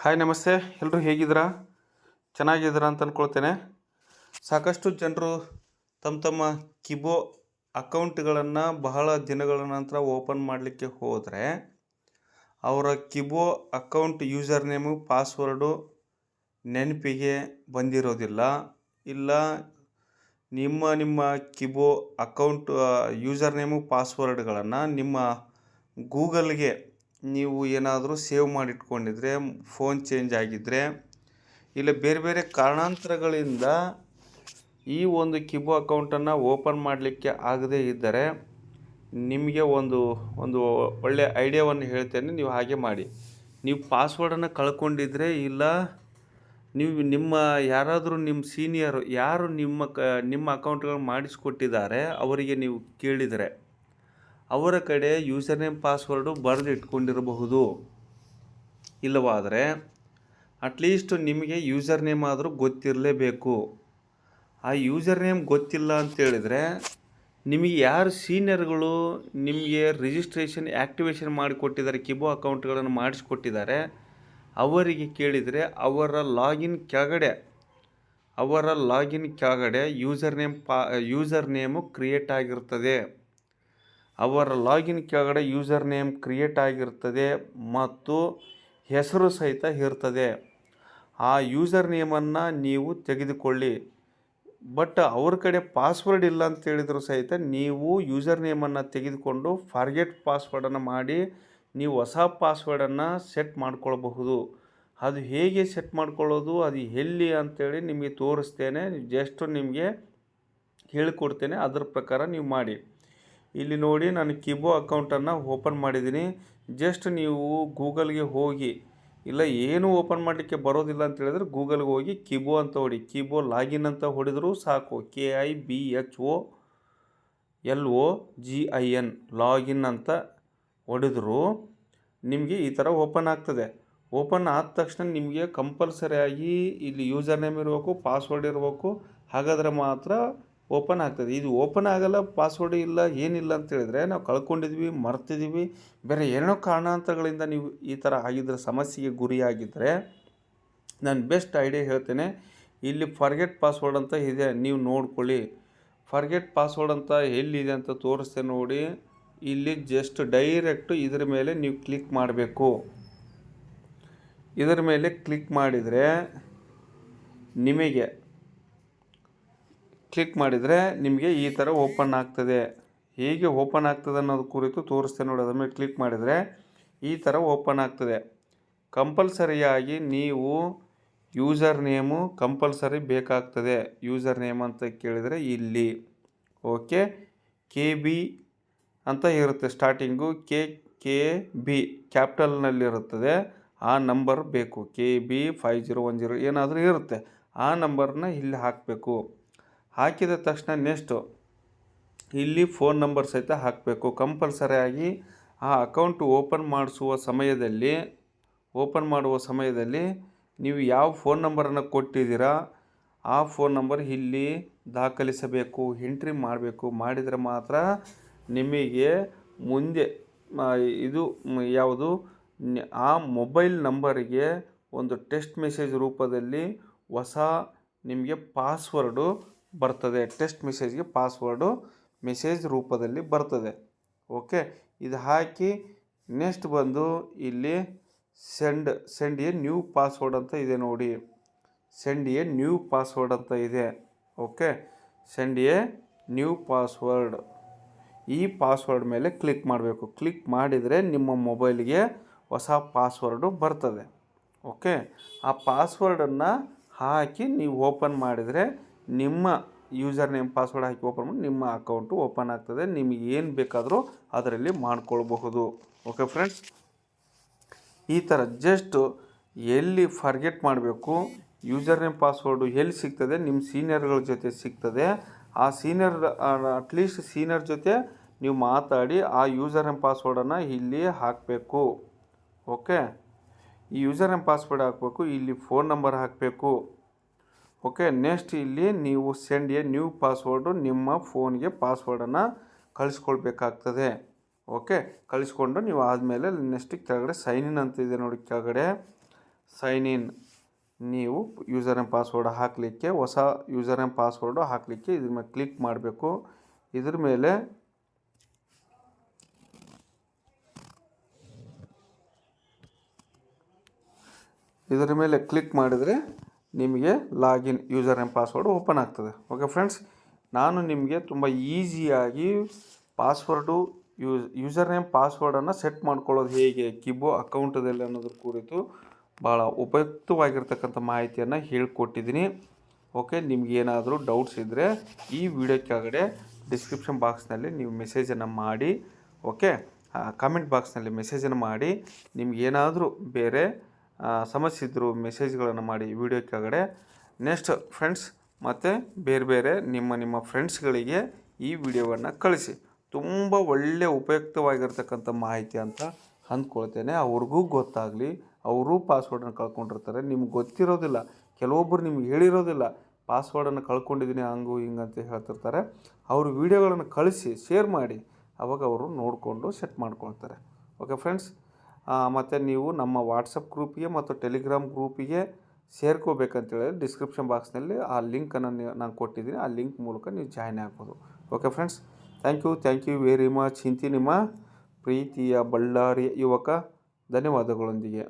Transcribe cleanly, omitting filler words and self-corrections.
Hi ನಮಸ್ತೆ. ಎಲ್ಲರೂ ಹೇಗಿದ್ದೀರಾ? ಚೆನ್ನಾಗಿದ್ದೀರಾ ಅಂತ ಅಂದ್ಕೊಳ್ತೇನೆ. ಸಾಕಷ್ಟು ಜನರು ತಮ್ಮ ಕಿಬೋ ಅಕೌಂಟ್ಗಳನ್ನು ಬಹಳ ದಿನಗಳ ನಂತರ ಓಪನ್ ಮಾಡಲಿಕ್ಕೆ ಹೋದರೆ ಅವರ ಕಿಬೋ ಅಕೌಂಟ್ ಯೂಸರ್ ನೇಮು ಪಾಸ್ವರ್ಡು ನೆನಪಿಗೆ ಬಂದಿರೋದಿಲ್ಲ. ಇಲ್ಲ ನಿಮ್ಮ ಕಿಬೋ ಅಕೌಂಟ್ ಯೂಸರ್ ನೇಮು ಪಾಸ್ವರ್ಡ್ಗಳನ್ನು ನಿಮ್ಮ ಗೂಗಲ್ಗೆ ನೀವು ಏನಾದರೂ ಸೇವ್ ಮಾಡಿಟ್ಕೊಂಡಿದ್ರೆ, ಫೋನ್ ಚೇಂಜ್ ಆಗಿದ್ದರೆ, ಇಲ್ಲ ಬೇರೆ ಬೇರೆ ಕಾರಣಾಂತರಗಳಿಂದ ಈ ಒಂದು ಕಿಬೋ ಅಕೌಂಟನ್ನು ಓಪನ್ ಮಾಡಲಿಕ್ಕೆ ಆಗದೇ ಇದ್ದರೆ ನಿಮಗೆ ಒಂದು ಒಳ್ಳೆಯ ಐಡಿಯಾವನ್ನು ಹೇಳ್ತೇನೆ. ನೀವು ಹಾಗೆ ಮಾಡಿ. ನೀವು ಪಾಸ್ವರ್ಡನ್ನು ಕಳ್ಕೊಂಡಿದ್ರೆ, ಇಲ್ಲ ನಿಮ್ಮ ಯಾರಾದರೂ ನಿಮ್ಮ ಸೀನಿಯರು ಯಾರು ನಿಮ್ಮ ಅಕೌಂಟ್ಗಳು ಮಾಡಿಸ್ಕೊಟ್ಟಿದ್ದಾರೆ ಅವರಿಗೆ ನೀವು ಕೇಳಿದರೆ ಅವರ ಕಡೆ ಯೂಸರ್ ನೇಮ್ ಪಾಸ್ವರ್ಡು ಬರೆದು ಇಟ್ಕೊಂಡಿರಬಹುದು. ಇಲ್ಲವಾದರೆ ಅಟ್ಲೀಸ್ಟ್ ನಿಮಗೆ ಯೂಸರ್ ನೇಮ್ ಆದರೂ ಗೊತ್ತಿರಲೇಬೇಕು. ಆ ಯೂಸರ್ ನೇಮ್ ಗೊತ್ತಿಲ್ಲ ಅಂತೇಳಿದರೆ ನಿಮಗೆ ಯಾರು ಸೀನಿಯರ್ಗಳು ನಿಮಗೆ ರಿಜಿಸ್ಟ್ರೇಷನ್ ಆ್ಯಕ್ಟಿವೇಷನ್ ಮಾಡಿಕೊಟ್ಟಿದ್ದಾರೆ, ಕಿಬೋ ಅಕೌಂಟ್ಗಳನ್ನು ಮಾಡಿಸ್ಕೊಟ್ಟಿದ್ದಾರೆ, ಅವರಿಗೆ ಕೇಳಿದರೆ ಅವರ ಲಾಗಿನ್ ಕೆಳಗಡೆ ಯೂಸರ್ ನೇಮು ಕ್ರಿಯೇಟ್ ಆಗಿರ್ತದೆ. ಅವರ ಲಾಗಿನ್ ಕೆಳಗಡೆ ಯೂಸರ್ ನೇಮ್ ಕ್ರಿಯೇಟ್ ಆಗಿರ್ತದೆ ಮತ್ತು ಹೆಸರು ಸಹಿತ ಇರ್ತದೆ. ಆ ಯೂಸರ್ ನೇಮನ್ನು ನೀವು ತೆಗೆದುಕೊಳ್ಳಿ. ಬಟ್ ಅವ್ರ ಕಡೆ ಪಾಸ್ವರ್ಡ್ ಇಲ್ಲ ಅಂತ ಹೇಳಿದ್ರು ಸಹಿತ ನೀವು ಯೂಸರ್ ನೇಮನ್ನು ತೆಗೆದುಕೊಂಡು ಫಾರ್ಗೆಟ್ ಪಾಸ್ವರ್ಡನ್ನು ಮಾಡಿ ನೀವು ಹೊಸ ಪಾಸ್ವರ್ಡನ್ನು ಸೆಟ್ ಮಾಡ್ಕೊಳ್ಬಹುದು. ಅದು ಹೇಗೆ ಸೆಟ್ ಮಾಡ್ಕೊಳ್ಳೋದು, ಅದು ಎಲ್ಲಿ ಅಂತೇಳಿ ನಿಮಗೆ ತೋರಿಸ್ತೇನೆ. ಜಸ್ಟ್ ನಿಮಗೆ ಹೇಳಿಕೊಡ್ತೇನೆ. ಅದರ ಪ್ರಕಾರ ನೀವು ಮಾಡಿ. ಇಲ್ಲಿ ನೋಡಿ, ನಾನು ಕಿಬೋ ಅಕೌಂಟನ್ನು ಓಪನ್ ಮಾಡಿದ್ದೀನಿ. ಜಸ್ಟ್ ನೀವು ಗೂಗಲ್ಗೆ ಹೋಗಿ, ಇಲ್ಲ ಏನು ಓಪನ್ ಮಾಡಲಿಕ್ಕೆ ಬರೋದಿಲ್ಲ ಅಂತ ಹೇಳಿದ್ರೆ ಗೂಗಲ್ಗೆ ಹೋಗಿ ಕಿಬೋ ಅಂತ ಹೊಡಿ. ಕಿಬೋ ಲಾಗಿನ್ ಅಂತ ಹೊಡೆದರೂ ಸಾಕು. KIBHOLOGIN ಲಾಗಿನ್ ಅಂತ ಹೊಡೆದರೂ ನಿಮಗೆ ಈ ಥರ ಓಪನ್ ಆಗ್ತದೆ. ಓಪನ್ ಆದ ತಕ್ಷಣ ನಿಮಗೆ ಕಂಪಲ್ಸರಿಯಾಗಿ ಇಲ್ಲಿ ಯೂಸರ್ ನೇಮ್ ಇರಬೇಕು, ಪಾಸ್ವರ್ಡ್ ಇರಬೇಕು. ಹಾಗಾದರೆ ಮಾತ್ರ ಓಪನ್ ಆಗ್ತದೆ. ಇದು ಓಪನ್ ಆಗಲ್ಲ, ಪಾಸ್ವರ್ಡ್ ಇಲ್ಲ, ಏನಿಲ್ಲ ಅಂತ ಹೇಳಿದ್ರೆ ನಾವು ಕಳ್ಕೊಂಡಿದ್ವಿ, ಮರ್ತಿದ್ದೀವಿ, ಬೇರೆ ಏನೋ ಕಾರಣಾಂತರಗಳಿಂದ ನೀವು ಈ ಥರ ಆಗಿದ್ದರೆ, ಸಮಸ್ಯೆಗೆ ಗುರಿಯಾಗಿದ್ದರೆ ನಾನು ಬೆಸ್ಟ್ ಐಡಿಯಾ ಹೇಳ್ತೇನೆ. ಇಲ್ಲಿ ಫಾರ್ಗೆಟ್ ಪಾಸ್ವರ್ಡ್ ಅಂತ ಇದೆ, ನೀವು ನೋಡ್ಕೊಳ್ಳಿ. ಫಾರ್ಗೆಟ್ ಪಾಸ್ವರ್ಡ್ ಅಂತ ಎಲ್ಲಿದೆ ಅಂತ ತೋರಿಸ್ತೇನೆ ನೋಡಿ. ಇಲ್ಲಿ ಜಸ್ಟ್ ಡೈರೆಕ್ಟು ಇದರ ಮೇಲೆ ನೀವು ಕ್ಲಿಕ್ ಮಾಡಬೇಕು. ಇದರ ಮೇಲೆ ಕ್ಲಿಕ್ ಮಾಡಿದರೆ ನಿಮಗೆ ಈ ಥರ ಓಪನ್ ಆಗ್ತದೆ. ಹೇಗೆ ಓಪನ್ ಆಗ್ತದೆ ಅನ್ನೋದು ಕುರಿತು ತೋರಿಸ್ತೇನೆ ನೋಡಿ. ಅದರ ಮೇಲೆ ಕ್ಲಿಕ್ ಮಾಡಿದರೆ ಈ ಥರ ಓಪನ್ ಆಗ್ತದೆ. ಕಂಪಲ್ಸರಿಯಾಗಿ ನೀವು ಯೂಸರ್ ನೇಮು ಕಂಪಲ್ಸರಿ ಬೇಕಾಗ್ತದೆ. ಯೂಸರ್ ನೇಮ್ ಅಂತ ಕೇಳಿದರೆ ಇಲ್ಲಿ ಓಕೆ KB ಅಂತ ಇರುತ್ತೆ. Starting KB ಕ್ಯಾಪಿಟಲ್ನಲ್ಲಿರುತ್ತದೆ. ಆ ನಂಬರ್ ಬೇಕು. KB5010 ಏನಾದರೂ ಇರುತ್ತೆ. ಆ ನಂಬರ್ನ ಇಲ್ಲಿ ಹಾಕಬೇಕು. ಹಾಕಿದ ತಕ್ಷಣ ನೆಕ್ಸ್ಟು ಇಲ್ಲಿ ಫೋನ್ ನಂಬರ್ ಸಹಿತ ಹಾಕಬೇಕು. ಕಂಪಲ್ಸರಿಯಾಗಿ ಆ ಅಕೌಂಟ್ ಓಪನ್ ಮಾಡುವ ಸಮಯದಲ್ಲಿ ನೀವು ಯಾವ ಫೋನ್ ನಂಬರನ್ನು ಕೊಟ್ಟಿದ್ದೀರಾ ಆ ಫೋನ್ ನಂಬರ್ ಇಲ್ಲಿ ದಾಖಲಿಸಬೇಕು, ಎಂಟ್ರಿ ಮಾಡಬೇಕು. ಮಾಡಿದರೆ ಮಾತ್ರ ನಿಮಗೆ ಮುಂದೆ ಆ ಮೊಬೈಲ್ ನಂಬರಿಗೆ ಒಂದು ಟೆಕ್ಸ್ಟ್ ಮೆಸೇಜ್ ರೂಪದಲ್ಲಿ ಹೊಸ ನಿಮಗೆ ಪಾಸ್ವರ್ಡು ಬರ್ತದೆ. ಟೆಕ್ಸ್ಟ್ ಮೆಸೇಜ್ಗೆ ಪಾಸ್ವರ್ಡು ಮೆಸೇಜ್ ರೂಪದಲ್ಲಿ ಬರ್ತದೆ. ಓಕೆ, ಇದು ಹಾಕಿ ನೆಕ್ಸ್ಟ್ ಬಂದು ಇಲ್ಲಿ ಸೆಂಡ್ ಎ ನ್ಯೂ ಪಾಸ್ವರ್ಡ್ ಅಂತ ಇದೆ ನೋಡಿ. ಸೆಂಡ್ ಎ ನ್ಯೂ ಪಾಸ್ವರ್ಡ್ ಅಂತ ಇದೆ. Okay, send A new password. ಈ ಪಾಸ್ವರ್ಡ್ ಮೇಲೆ ಕ್ಲಿಕ್ ಮಾಡಬೇಕು. ಕ್ಲಿಕ್ ಮಾಡಿದರೆ ನಿಮ್ಮ ಮೊಬೈಲ್ಗೆ ಹೊಸ ಪಾಸ್ವರ್ಡು ಬರ್ತದೆ. ಓಕೆ, ಆ ಪಾಸ್ವರ್ಡನ್ನು ಹಾಕಿ ನೀವು ಓಪನ್ ಮಾಡಿದರೆ ನಿಮ್ಮ ಯೂಸರ್ ನೇಮ್ ಪಾಸ್ವರ್ಡ್ ಹಾಕಿ ಓಪನ್ ಮಾಡಿ ನಿಮ್ಮ ಅಕೌಂಟು ಓಪನ್ ಆಗ್ತದೆ. ನಿಮಗೆ ಏನು ಬೇಕಾದರೂ ಅದರಲ್ಲಿ ಮಾಡ್ಕೊಳ್ಬಹುದು. ಓಕೆ ಫ್ರೆಂಡ್ಸ್, ಈ ಥರ ಜಸ್ಟ್ ಎಲ್ಲಿ ಫಾರ್ಗೆಟ್ ಮಾಡಬೇಕು, ಯೂಸರ್ ನೇಮ್ ಪಾಸ್ವರ್ಡು ಎಲ್ಲಿ ಸಿಗ್ತದೆ, ನಿಮ್ಮ ಸೀನಿಯರ್ಗಳ ಜೊತೆ ಸಿಗ್ತದೆ. ಆ ಅಟ್ಲೀಸ್ಟ್ ಸೀನಿಯರ್ ಜೊತೆ ನೀವು ಮಾತಾಡಿ ಆ ಯೂಸರ್ ನೇಮ್ ಪಾಸ್ವರ್ಡನ್ನು ಇಲ್ಲಿ ಹಾಕಬೇಕು. ಓಕೆ, ಈ ಯೂಸರ್ ನೇಮ್ ಪಾಸ್ವರ್ಡ್ ಹಾಕಬೇಕು. ಇಲ್ಲಿ ಫೋನ್ ನಂಬರ್ ಹಾಕಬೇಕು. ಓಕೆ, ನೆಕ್ಸ್ಟ್ ಇಲ್ಲಿ ನೀವು ಸೆಂಡ್ ಎ ನ್ಯೂ ಪಾಸ್ವರ್ಡು ನಿಮ್ಮ ಫೋನ್ಗೆ ಪಾಸ್ವರ್ಡನ್ನು ಕಳಿಸ್ಕೊಳ್ಬೇಕಾಗ್ತದೆ. ಓಕೆ, ಕಳಿಸ್ಕೊಂಡು ನೀವು ಆದಮೇಲೆ ನೆಕ್ಸ್ಟ್ ಕೆಳಗಡೆ ಸೈನ್ ಇನ್ ಅಂತ ಇದೆ ನೋಡಿ. ಕೆಳಗಡೆ ಸೈನ್ ಇನ್ ನೀವು ಯೂಸರ್ ನೇಮ್ ಪಾಸ್ವರ್ಡ್ ಹಾಕಲಿಕ್ಕೆ, ಹೊಸ ಯೂಸರ್ ನೇಮ್ ಪಾಸ್ವರ್ಡು ಹಾಕಲಿಕ್ಕೆ ಇದ್ರ ಮೇಲೆ ಕ್ಲಿಕ್ ಮಾಡಬೇಕು. ಇದ್ರ ಮೇಲೆ ಕ್ಲಿಕ್ ಮಾಡಿದರೆ ನಿಮಗೆ login user name password open ಆಗ್ತದೆ. ಓಕೆ ಫ್ರೆಂಡ್ಸ್, ನಾನು ನಿಮಗೆ ತುಂಬ ಈಸಿಯಾಗಿ ಪಾಸ್ವರ್ಡು ಯೂಸರ್ ನೇಮ್ ಪಾಸ್ವರ್ಡನ್ನು ಸೆಟ್ ಮಾಡ್ಕೊಳ್ಳೋದು ಹೇಗೆ ಕಿಬೋ ಅಕೌಂಟದಲ್ಲಿ ಅನ್ನೋದ್ರ ಕುರಿತು ಭಾಳ ಉಪಯುಕ್ತವಾಗಿರ್ತಕ್ಕಂಥ ಮಾಹಿತಿಯನ್ನು ಹೇಳ್ಕೊಟ್ಟಿದ್ದೀನಿ. ಓಕೆ, ನಿಮಗೇನಾದರೂ ಡೌಟ್ಸ್ ಇದ್ದರೆ ಈ ವಿಡಿಯೋ ಕೆಳಗಡೆ ಡಿಸ್ಕ್ರಿಪ್ಷನ್ ಬಾಕ್ಸ್ನಲ್ಲಿ ನೀವು ಮೆಸೇಜನ್ನು ಮಾಡಿ. ಓಕೆ, ಕಾಮೆಂಟ್ ಬಾಕ್ಸ್ನಲ್ಲಿ ಮೆಸೇಜನ್ನು ಮಾಡಿ. ನಿಮಗೇನಾದರೂ ಬೇರೆ ಸಮಸ್ಯೆ ಇದ್ದರೂ ಮೆಸೇಜ್ಗಳನ್ನು ಮಾಡಿ ವಿಡಿಯೋ ಕೆಳಗಡೆ. ನೆಕ್ಸ್ಟ್ ಫ್ರೆಂಡ್ಸ್, ಮತ್ತು ಬೇರೆ ನಿಮ್ಮ ಫ್ರೆಂಡ್ಸ್ಗಳಿಗೆ ಈ ವಿಡಿಯೋವನ್ನು ಕಳಿಸಿ. ತುಂಬ ಒಳ್ಳೆಯ ಉಪಯುಕ್ತವಾಗಿರ್ತಕ್ಕಂಥ ಮಾಹಿತಿ ಅಂತ ಅಂದ್ಕೊಳ್ತೇನೆ. ಅವ್ರಿಗೂ ಗೊತ್ತಾಗಲಿ. ಅವರೂ ಪಾಸ್ವರ್ಡನ್ನು ಕಳ್ಕೊಂಡಿರ್ತಾರೆ, ನಿಮ್ಗೆ ಗೊತ್ತಿರೋದಿಲ್ಲ. ಕೆಲವೊಬ್ಬರು ನಿಮ್ಗೆ ಹೇಳಿರೋದಿಲ್ಲ, ಪಾಸ್ವರ್ಡನ್ನು ಕಳ್ಕೊಂಡಿದ್ದೀನಿ ಹಂಗೂ ಹಿಂಗಂತ ಹೇಳ್ತಿರ್ತಾರೆ. ಅವರು ವಿಡಿಯೋಗಳನ್ನು ಕಳಿಸಿ ಶೇರ್ ಮಾಡಿ, ಅವಾಗ ಅವರು ನೋಡಿಕೊಂಡು ಸೆಟ್ ಮಾಡ್ಕೊಳ್ತಾರೆ. ಓಕೆ ಫ್ರೆಂಡ್ಸ್, ಮತ್ತು ನೀವು ನಮ್ಮ ವಾಟ್ಸಪ್ ಗ್ರೂಪಿಗೆ ಮತ್ತು ಟೆಲಿಗ್ರಾಮ್ ಗ್ರೂಪಿಗೆ ಸೇರ್ಕೋಬೇಕಂತೇಳಿ ಡಿಸ್ಕ್ರಿಪ್ಷನ್ ಬಾಕ್ಸ್ನಲ್ಲಿ ಆ ಲಿಂಕನ್ನು ನಾನು ಕೊಟ್ಟಿದ್ದೀನಿ. ಆ ಲಿಂಕ್ ಮೂಲಕ ನೀವು ಜಾಯ್ನ್ ಆಗ್ಬೋದು. Okay friends, thank you very much. ಇಂತಿ ನಿಮ್ಮ ಪ್ರೀತಿಯ ಬಳ್ಳಾರಿಯ ಯುವಕ. ಧನ್ಯವಾದಗಳೊಂದಿಗೆ.